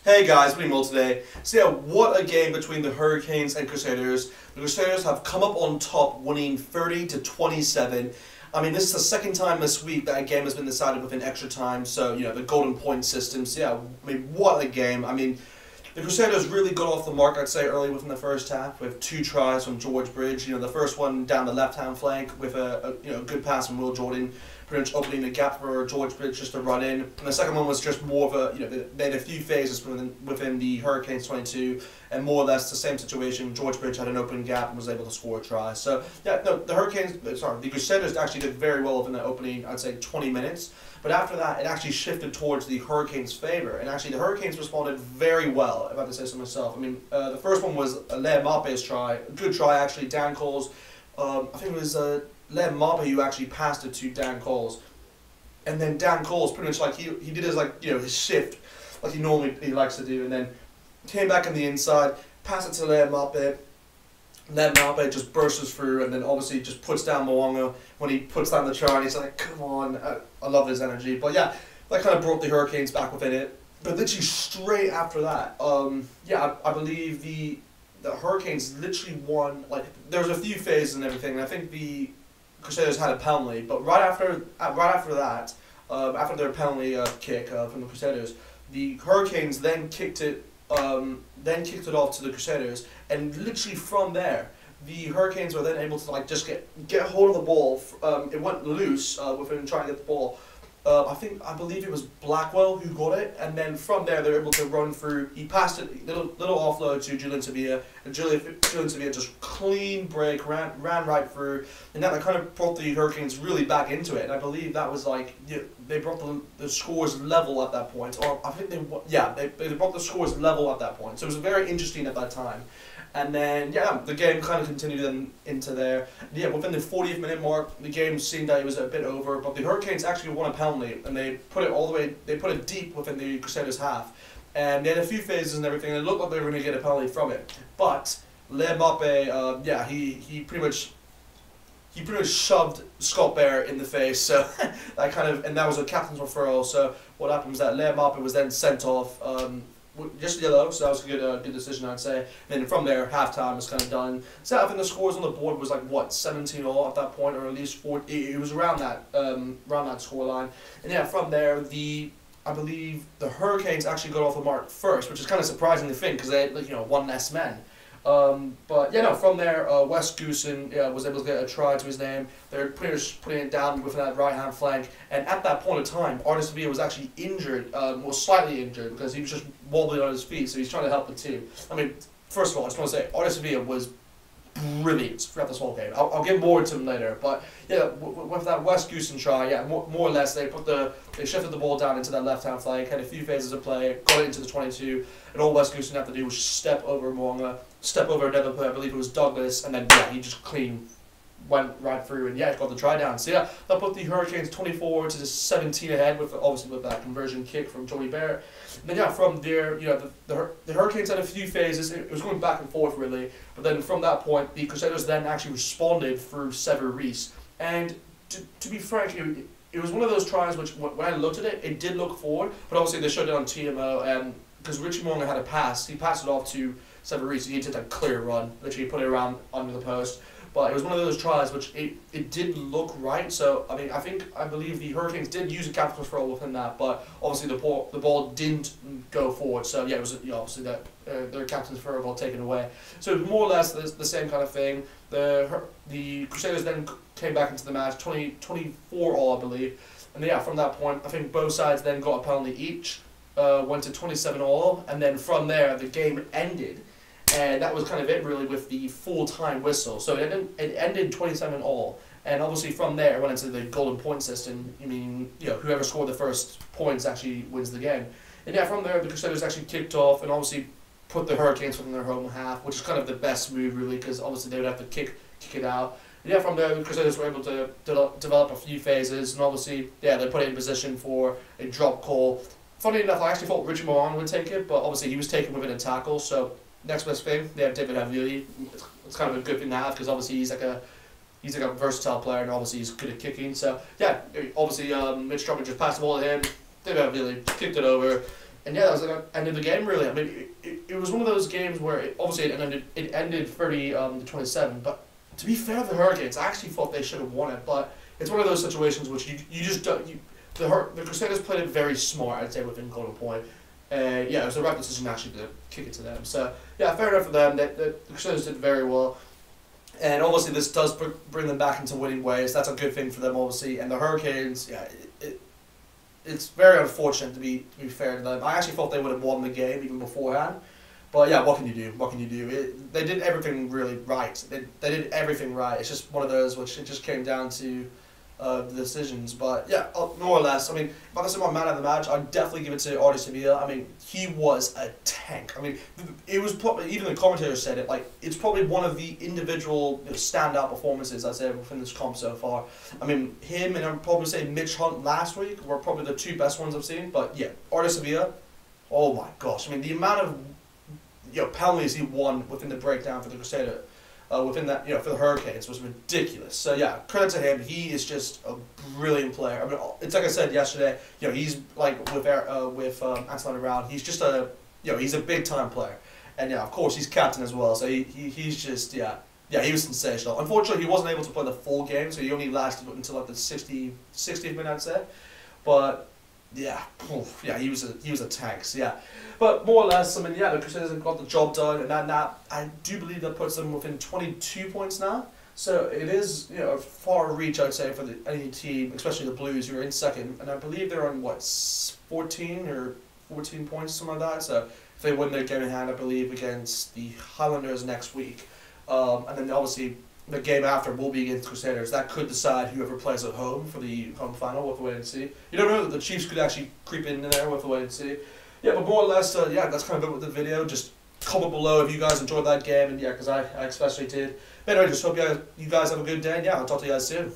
Hey guys, Will today. So yeah, what a game between the Hurricanes and Crusaders. The Crusaders have come up on top, winning 30-27. I mean, this is the second time this week that a game has been decided within extra time, so, you know, the golden point system. So yeah, I mean, what a game. I mean, the Crusaders really got off the mark, I'd say, early within the first half with 2 tries from George Bridge. You know, the first one down the left-hand flank with a good pass from Will Jordan, pretty much opening the gap for George Bridge just to run in. And the second one was just more of a, they had a few phases within the Hurricanes 22, and more or less the same situation. George Bridge had an open gap and was able to score a try. So yeah, no, the Crusaders actually did very well within the opening, I'd say, 20 minutes. But after that, it actually shifted towards the Hurricanes' favor, and actually the Hurricanes responded very well, if I have to say so myself. I mean, the first one was Liam Mape's try, a good try actually. Dan Cole's, I think it was Liam Mape who actually passed it to Dan Cole's, and then Dan Cole's pretty much like he did his his shift like he likes to do, and then came back on the inside, passed it to Liam Mape. Then Mape just bursts through, and then obviously just puts down Moanga when he puts down the try, and he's like, come on, I love his energy. But yeah, that kind of brought the Hurricanes back within it. But literally straight after that, I believe the Hurricanes literally won. Like, there was a few phases and everything, and I think the Crusaders had a penalty, but right after that, after their penalty kick from the Crusaders, the Hurricanes then kicked it off to the Crusaders, and literally from there, the Hurricanes were then able to just get hold of the ball. It went loose within trying to get the ball. I believe it was Blackwell who got it, and then from there they were able to run through. He passed it, little offload to Julian Sevilla, and Julian Sevilla just clean break, ran right through, and that kind of brought the Hurricanes really back into it. And I believe that was they brought the scores level at that point, or I think they brought the scores level at that point. So it was very interesting at that time. And then, the game kind of continued then into there. Yeah, within the 40th minute mark, the game seemed that it was a bit over, but the Hurricanes actually won a penalty, and they put it deep within the Crusaders' half. And they had a few phases and everything, and it looked like they were going to get a penalty from it. But Liam Mape, he pretty much shoved Scott Bear in the face, so and that was a captain's referral. So what happened was that Liam Mape was then sent off, just yellow, so that was a good decision, I'd say. And then from there, halftime was kind of done. So I think the scores on the board was 17-all at that point, or at least 40. It was around that scoreline. And yeah, from there, I believe the Hurricanes actually got off the mark first, which is kind of surprising to think because they had one less men. From there, Wes Goosen was able to get a try to his name. They're pretty much putting it down within that right-hand flank, and at that point in time, Aotearoa was actually injured, slightly injured, because he was just wobbling on his feet, so he's trying to help the team. I mean, first of all, I just want to say, Aotearoa was brilliant throughout this whole game. I'll get more into him later, but yeah, with that Wes Goosen try, more or less they shifted the ball down into that left-hand flank, had a few phases of play, got it into the 22, and all Wes Goosen had to do was step over Moanga, step over another player, I believe it was Douglas, and then he just went right through and got the try down. So yeah, that put the Hurricanes 24 to 17 ahead with that conversion kick from Joey Barrett. And then from there, the Hurricanes had a few phases. It was going back and forth really, but then from that point, the Crusaders then actually responded through Sever Reese. And to be frank, it was one of those tries which, when I looked at it, it did look forward, but obviously they showed it on TMO, because Richie Moanga had a pass. He passed it off to Sever Reese. He did a clear run, literally put it around under the post. But it was one of those tries which it did look right. So I mean, I believe the Hurricanes did use a captain's referral within that, but obviously the ball didn't go forward. So yeah, it was obviously that their captain's referral taken away. So it was more or less the same kind of thing. The Crusaders then came back into the match, 24-all I believe, and from that point I think both sides then got a penalty each, went to 27-all, and then from there the game ended. And that was kind of it really with the full-time whistle. So it ended 27-all. And obviously from there it went into the golden point system. I mean, whoever scored the first points actually wins the game. And from there the Crusaders actually kicked off and obviously put the Hurricanes within their home half, which is kind of the best move really, because obviously they would have to kick it out. And from there the Crusaders were able to develop a few phases, and obviously they put it in position for a drop call. Funny enough, I actually thought Richie Moran would take it, but obviously he was taken within a tackle, so next best thing, they have David Havili. It's kind of a good thing to have, because obviously he's like a versatile player, and obviously he's good at kicking. So yeah, obviously Mitch Drummond just passed the ball to him. David Havili kicked it over, And yeah, that was like the end of the game, really. I mean, it was one of those games where obviously it ended 30 to 27. But to be fair to the Hurricanes, I actually thought they should have won it. But it's one of those situations which you just don't. The Crusaders played it very smart, I'd say, within golden point. Yeah, it was the right decision actually to kick it to them. So yeah, fair enough for them. The Crusaders did very well. And obviously this does bring them back into winning ways. That's a good thing for them, obviously. And the Hurricanes, yeah, it's very unfortunate to be fair to them. I actually thought they would have won the game even beforehand. But yeah, what can you do? What can you do? They did everything really right. They did everything right. It's just one of those which it just came down to the decisions. But yeah, more or less. I mean, if I was my man of the match, I'd definitely give it to Aotearoa. I mean, he was a tank. I mean, it was probably, even the commentator said it, like, it's probably one of the individual standout performances, I'd say, within this comp so far. I mean, him and I'd probably say Mitch Hunt last week were probably the two best ones I've seen. But yeah, Aotearoa, oh my gosh. I mean, the amount of penalties he won within the breakdown for the Crusaders, within that, for the Hurricanes was ridiculous. So yeah, credit to him. He is just a brilliant player. I mean, it's like I said yesterday. He's like with Anton around. He's just he's a big time player, and yeah, of course he's captain as well. So he's just he was sensational. Unfortunately, he wasn't able to play the full game, so he only lasted until like the 60th minute, I'd say. But yeah, he was a tank. So yeah. But more or less, I mean, yeah, the Crusaders have got the job done, and that I do believe that puts them within 22 points now. So it is, a far reach, I'd say, for any team, especially the Blues, who are in second. And I believe they're on, 14 or 14 points, something like that. So if they win their game in hand, I believe, against the Highlanders next week. And then obviously the game after will be against Crusaders. That could decide whoever plays at home for the home final. We'll have to wait and see. You don't know that the Chiefs could actually creep in there. We'll have to wait and see. Yeah, but more or less, that's kind of it with the video. Just comment below if you guys enjoyed that game, and yeah, because I especially did. But anyway, just hope you guys have a good day, and yeah, I'll talk to you guys soon.